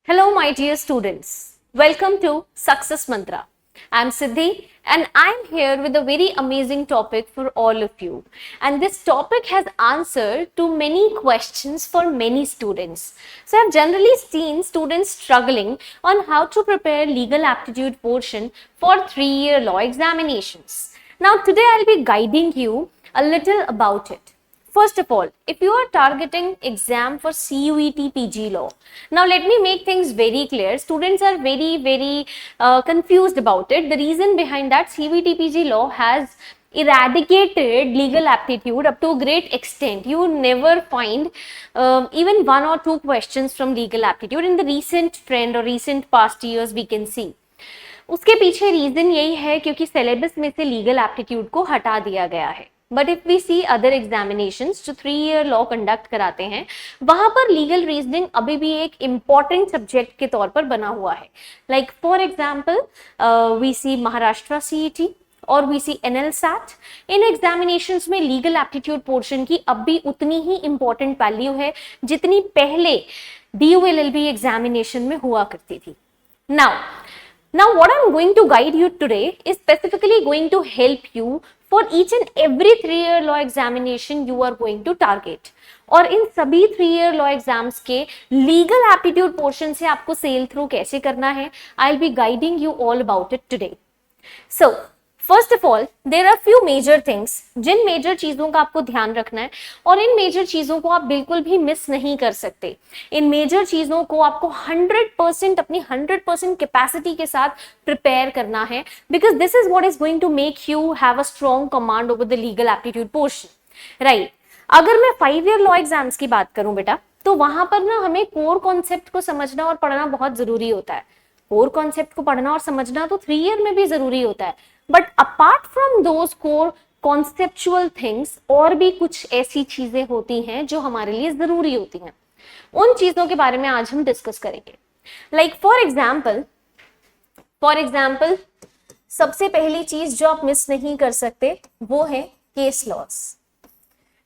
Hello, my dear students. Welcome to Success Mantra. I'm Siddhi and I'm here with a very amazing topic for all of you. And this topic has answered to many questions for many students. So I've generally seen students struggling on how to prepare legal aptitude portion for 3-year law examinations. Now today I'll be guiding you a little about it. First of all, if you are targeting exam for CUET PG law, now let me make things very clear. Students are very confused about it. The reason behind that, CUET PG law has eradicated legal aptitude up to a great extent. You never find even one or two questions from legal aptitude in the recent trend or recent past years we can see. उसके पीछे reason यही है क्योंकि syllabus में से legal aptitude को हटा दिया गया है. But if we see other examinations जो 3-year लॉ कंडक्ट कराते हैं, वहां पर लीगल रीजनिंग अभी भी एक इम्पॉर्टेंट सब्जेक्ट के तौर पर बना हुआ है. Like for example we see Maharashtra CET और वी सी NLSAT. इन एग्जामिनेशंस में लीगल एप्टीट्यूड पोर्शन की अब भी उतनी ही इम्पोर्टेंट वैल्यू है जितनी पहले DULLB एग्जामिनेशन में हुआ करती थी. Now what I'm going to guide you today is specifically going to help you for each and every 3-year law examination you are going to target. और इन सभी 3-year law exams के legal aptitude portion से आपको sail through कैसे करना है, I'll be guiding you all about it today. So first of all there are few major things जिन major चीजों का आपको ध्यान रखना है और इन मेजर चीजों को आप बिल्कुल भी मिस नहीं कर सकते. इन मेजर चीजों को आपको 100% अपनी 100% कैपेसिटी के साथ प्रिपेयर करना है because this is what is going to make you have a strong command over the legal aptitude portion. Right, अगर मैं 5-year लॉ एग्जाम्स की बात करूं बेटा, तो वहां पर ना हमें कोर कॉन्सेप्ट को समझना और पढ़ना बहुत जरूरी होता है. कोर कॉन्सेप्ट को पढ़ना और समझना तो 3-year में भी जरूरी होता है. But apart from those core conceptual things और भी कुछ ऐसी चीजें होती हैं जो हमारे लिए जरूरी होती हैं. उन चीजों के बारे में आज हम डिस्कस करेंगे. लाइक फॉर एग्जाम्पल सबसे पहली चीज जो आप मिस नहीं कर सकते वो है case laws.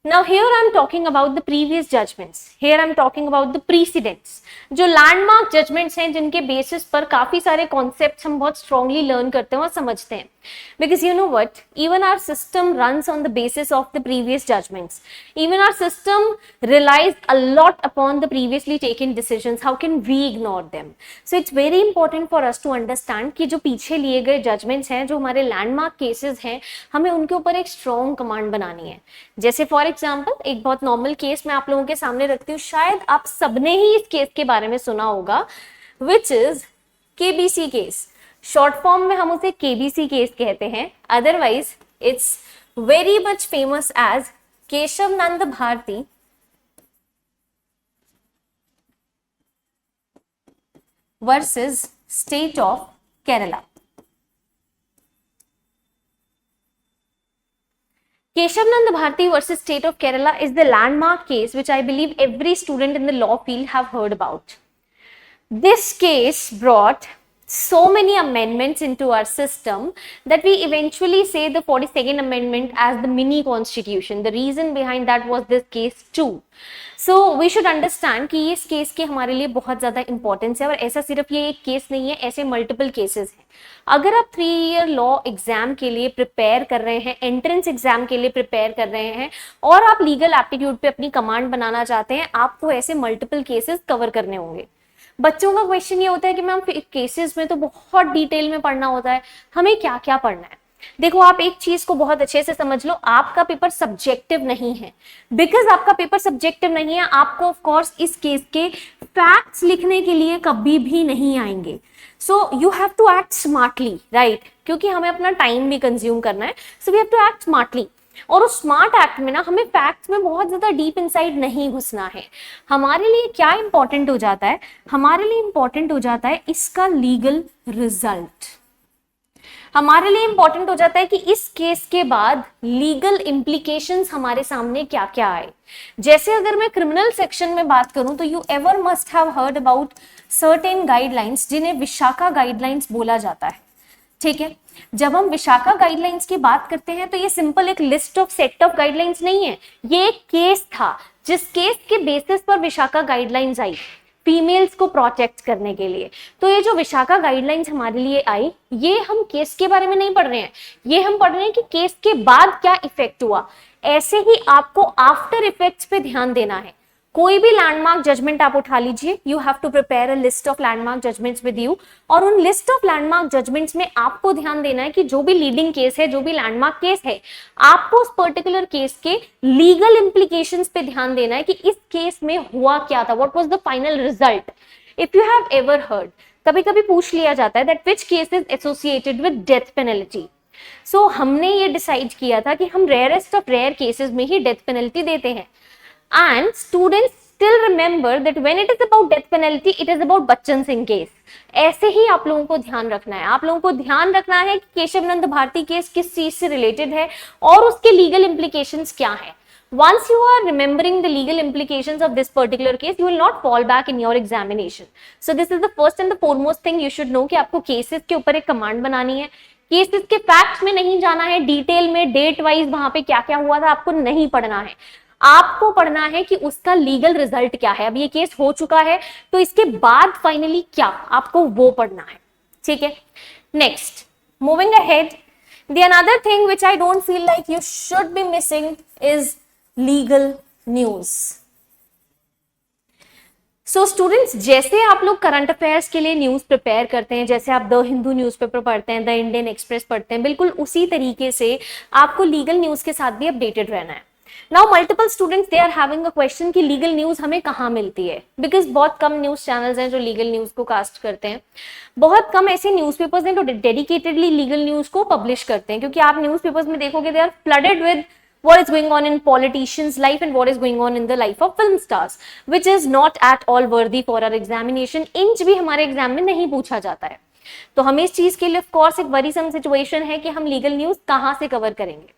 Now here I am talking about the previous judgments. Here I am talking about the precedents. जो लैंडमार्क जजमेंट्स हैं जिनके बेसिस पर काफी सारे कॉन्सेप्ट्स हम बहुत स्ट्रांगली लर्न करते हैं और समझते हैं. Because you know what? Even our system runs on the basis of the previous judgments. Even our system relies a lot upon the previously taken decisions. How can we ignore them? So it's very important for us to understand कि जो पीछे लिए गए judgements हैं, जो हमारे landmark cases हैं, हमें उनके ऊपर एक स्ट्रॉन्ग कमांड बनानी है. जैसे फॉर एग्जाम्पल एक बहुत नॉर्मल केस मैं आप लोगों के सामने रखती हूँ. शायद आप सबने ही इस केस के बारे में सुना होगा, विच इज KBC केस. शॉर्ट फॉर्म में हम उसे KBC केस कहते हैं. Otherwise it's very much famous as Keshav Nand Bharati versus state of Kerala. Keshav Nand Bharti versus State of Kerala is the landmark case which I believe every student in the law field have heard about. This case brought so many amendments into our system that we eventually say the 42nd Amendment as the mini constitution. The reason behind that was this case too. So we should understand कि इस case के हमारे लिए बहुत ज़्यादा importance है और ऐसा सिर्फ ये एक केस नहीं है, ऐसे मल्टीपल केसेस हैं. अगर आप 3-year लॉ एग्जाम के लिए प्रिपेयर कर रहे हैं, एंट्रेंस एग्जाम के लिए प्रिपेयर कर रहे हैं और आप लीगल एप्टीट्यूड पे अपनी कमांड बनाना चाहते हैं, आपको ऐसे मल्टीपल केसेस कवर करने होंगे. बच्चों का क्वेश्चन ये होता है कि मैम केसेस में तो बहुत डिटेल में पढ़ना होता है, हमें क्या क्या पढ़ना है. देखो, आप एक चीज को बहुत अच्छे से समझ लो, आपका पेपर सब्जेक्टिव नहीं है. बिकॉज आपका पेपर सब्जेक्टिव नहीं है, आपको ऑफ कोर्स इस केस के फैक्ट्स लिखने के लिए कभी भी नहीं आएंगे. So you have to act smartly, right, क्योंकि हमें अपना टाइम भी कंज्यूम करना है. So we have to act smartly. और उस स्मार्ट एक्ट में ना हमें फैक्ट्स में बहुत ज्यादा डीप इनसाइड नहीं घुसना है. हमारे लिए क्या इंपॉर्टेंट हो जाता है, हमारे लिए इंपॉर्टेंट हो जाता है इसका लीगल रिजल्ट. हमारे लिए इंपॉर्टेंट हो जाता है कि इस केस के बाद लीगल इंप्लीकेशंस हमारे सामने क्या क्या आए. जैसे अगर मैं क्रिमिनल सेक्शन में बात करूं तो you ever must have heard about certain guidelines जिन्हें विशाखा गाइडलाइंस बोला जाता है. ठीक है, जब हम विशाखा गाइडलाइंस की बात करते हैं तो ये सिंपल एक list of set of guidelines नहीं है, ये एक केस था जिस केस के बेसिस पर विशाखा गाइडलाइंस आई. फीमेल्स को प्रोटेक्ट करने के लिए। तो ये जो विशाखा गाइडलाइंस हमारे लिए आई, ये हम केस के बारे में नहीं पढ़ रहे हैं, ये हम पढ़ रहे हैं कि केस के बाद क्या इफेक्ट हुआ। ऐसे ही आपको आफ्टर इफेक्ट्स पे ध्यान देना है। कोई भी लैंडमार्क जजमेंट आप उठा लीजिए, you have to prepare a list of landmark judgments with you, और उन लिस्ट ऑफ लैंडमार्क जजमेंट्स में आपको ध्यान देना है कि जो भी लीडिंग केस है, जो भी लैंडमार्क केस है, आपको उस पर्टिकुलर केस के लीगल इंप्लीकेशंस पे ध्यान देना है कि इस केस में हुआ क्या था, what was the final result. If you have ever heard, कभी कभी पूछ लिया जाता है that which case is associated with death penalty. So हमने ये डिसाइड किया था कि हम रेयरेस्ट ऑफ रेयर केसेस में ही डेथ पेनल्टी देते हैं। And students still remember that when it is about death penalty, it is about Bachchan Singh case. ऐसे ही आप लोगों को ध्यान रखना है। आप लोगों को ध्यान रखना है कि केशव नंद भारती केस किस चीज से रिलेटेड है और उसके लीगल इम्प्लीकेशंस क्या है। Once you are remembering the legal implications of this particular case, you will not fall back in your examination. So this is the first and the foremost thing you should know कि आपको cases के ऊपर एक command बनानी है। Cases के facts में नहीं जाना है, डिटेल में डेट वाइज वहां पे क्या क्या हुआ था आपको नहीं पढ़ना है। आपको पढ़ना है कि उसका लीगल रिजल्ट क्या है। अब ये केस हो चुका है तो इसके बाद फाइनली क्या, आपको वो पढ़ना है। ठीक है, next moving ahead, the another thing which I don't feel like you should be missing is legal news. So students, जैसे आप लोग करंट अफेयर्स के लिए न्यूज प्रिपेयर करते हैं, जैसे आप द हिंदू न्यूज़पेपर पढ़ते हैं, द इंडियन एक्सप्रेस पढ़ते हैं, बिल्कुल उसी तरीके से आपको लीगल न्यूज के साथ भी अपडेटेड रहना है। Now multiple students they are having a question कि लीगल न्यूज हमें कहाँ मिलती है, बिकॉज बहुत कम न्यूज चैनल्स हैं जो लीगल न्यूज को कास्ट करते हैं। बहुत कम ऐसे न्यूज़पेपर्स हैं जो डेडिकेटेडली लीगल न्यूज को पब्लिश करते हैं, क्योंकि आप न्यूज़पेपर्स में देखोगे they are flooded with what is going on in politicians life and what is going on in the life of film stars, which is not at all worthy for our examination। Inch भी हमारे exam में नहीं पूछा जाता है। तो हमें इस चीज के लिए ऑफ कोर्स एक वरीसम सिचुएशन है कि हम लीगल न्यूज कहां से कवर करेंगे।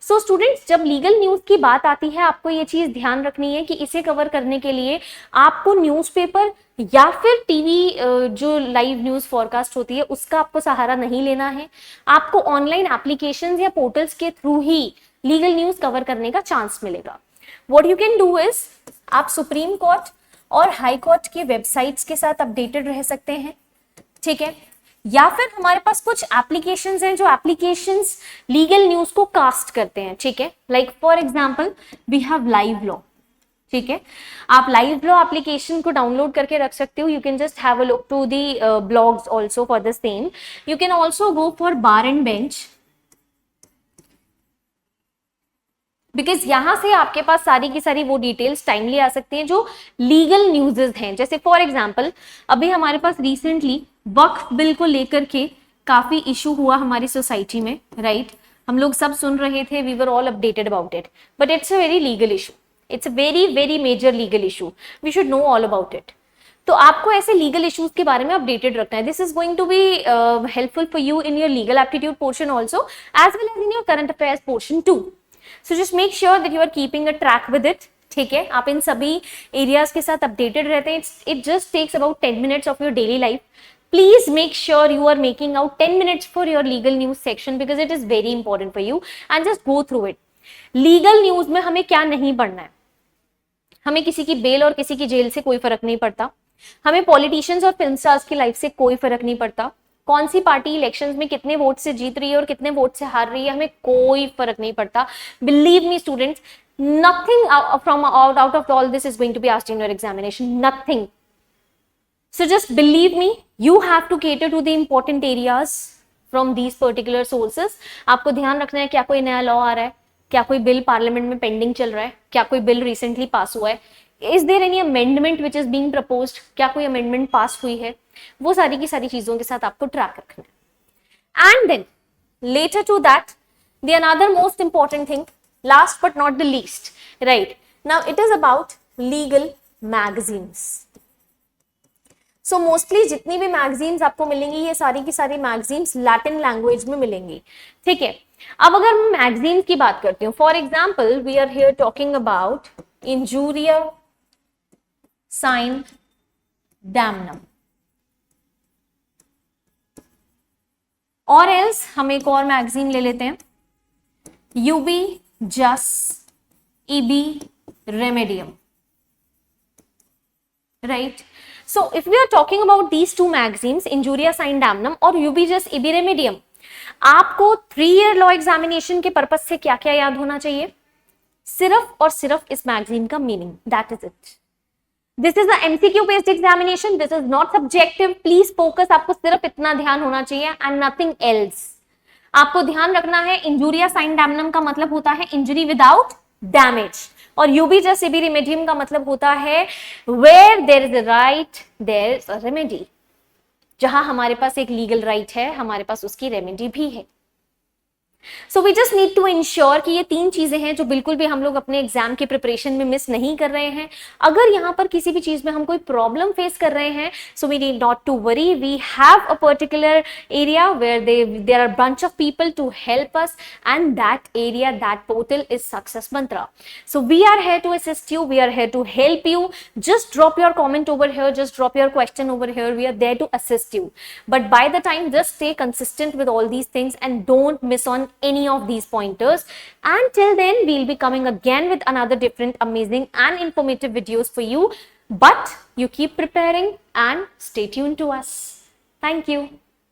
सो स्टूडेंट्स, जब लीगल न्यूज की बात आती है, आपको ये चीज ध्यान रखनी है कि इसे कवर करने के लिए आपको न्यूज़पेपर या फिर टीवी जो लाइव न्यूज फॉरकास्ट होती है उसका आपको सहारा नहीं लेना है। आपको ऑनलाइन एप्लीकेशंस या पोर्टल्स के थ्रू ही लीगल न्यूज कवर करने का चांस मिलेगा। What you can do is, आप सुप्रीम कोर्ट और हाई कोर्ट के वेबसाइट्स के साथ अपडेटेड रह सकते हैं। ठीक है, या फिर हमारे पास कुछ एप्लीकेशंस हैं जो एप्लीकेशंस लीगल न्यूज को कास्ट करते हैं। ठीक है, like for example we have Live Law. ठीक है, आप लाइव लॉ एप्लीकेशन को डाउनलोड करके रख सकते हो। You can just have a look to the blogs also for the same. You can also go for Bar and Bench, because यहां से आपके पास सारी की सारी वो डिटेल्स टाइमली आ सकती हैं जो लीगल न्यूज़ेस हैं। जैसे फॉर एग्जांपल अभी हमारे पास रिसेंटली वक्फ बिल को लेकर के काफी इशू हुआ हमारी सोसाइटी में, राइट? हम लोग सब सुन रहे थे, we were all updated about it, but it's a very legal issue, it's a very very major legal issue, we should know all about it. तो आपको ऐसे लीगल इश्यूज के बारे में अपडेटेड रखना है। This is going to be helpful for you in your legal aptitude portion also, as well as in your current affairs portion too. So just make sure that you are keeping a track with it. ठीक है, आप इन सभी areas के साथ updated रहते हैं। It just takes about 10 minutes of your daily life. Please make sure you are making out 10 minutes for your legal news section because it is very important for you and just go through it. Legal news में हमें क्या नहीं पढ़ना है? हमें किसी की bell और किसी की जेल से कोई फर्क नहीं पड़ता। हमें पॉलिटिशियंस और फिल्म स्टार्स की लाइफ से कोई फर्क नहीं पड़ता। कौन सी पार्टी इलेक्शंस में कितने वोट से जीत रही है और कितने वोट से हार रही है, हमें कोई फर्क नहीं पड़ता। Believe me students, nothing out of all this is going to be asked in your examination. Nothing. So just believe me, you have to cater to the important areas from these particular sources. आपको ध्यान रखना है क्या कोई नया law आ रहा है, क्या कोई बिल पार्लियामेंट में पेंडिंग चल रहा है, क्या कोई बिल रिसेंटली पास हुआ है, is there any amendment which is being proposed, क्या कोई अमेंडमेंट पास हुई है, वो सारी की सारी चीजों के साथ आपको ट्रैक रखना है। And then later to that the another most important thing, last but not the least, right now it is about legal magazines. So mostly जितनी भी मैगजीन्स आपको मिलेंगी ये सारी की सारी मैगजीन्स लैटिन लैंग्वेज में मिलेंगी। ठीक है, अब अगर मैं मैगजीन की बात करती हूँ, for example we are here talking about injuria sine damnum, और एल्स हम एक और मैगजीन ले लेते हैं, यूबी जस इबी Remedium, right? So if we are talking about these two magazines, Injuria Sine Damnum और Ubijus Ibi Remedium, आपको 3-year law examination के पर्पज से क्या क्या याद होना चाहिए? सिर्फ और सिर्फ इस मैगजीन का meaning, that is it. This is a MCQ based examination, this is not subjective. Please focus, आपको सिर्फ इतना ध्यान होना चाहिए एंड नथिंग एल्स. आपको ध्यान रखना है, इंजुरिया साइन डैमनम का मतलब होता है इंजरी विदाउट डैमेज, और यूबीजस इबी रेमेडियम का मतलब होता है where there is a right there is a remedy. जहां हमारे पास एक लीगल राइट है, हमारे पास उसकी रेमेडी भी है. So we just need to ensure कि ये 3 चीजें हैं जो बिल्कुल भी हम लोग अपने एग्जाम के प्रिपरेशन में मिस नहीं कर रहे हैं. अगर यहाँ पर किसी भी चीज में हम कोई प्रॉब्लम फेस कर रहे हैं, so we need not to worry. We have a particular area where there are bunch of people to help us, and that area, that portal is Success Mantra. So we are here to assist you, we are here to help you. Just drop your comment over here, just drop your question over here. We are there to assist you, but by the time just stay consistent with all these things and don't miss on any of these pointers. Until then, we'll be coming again with another different, amazing and informative videos for you. But you keep preparing and stay tuned to us. Thank you.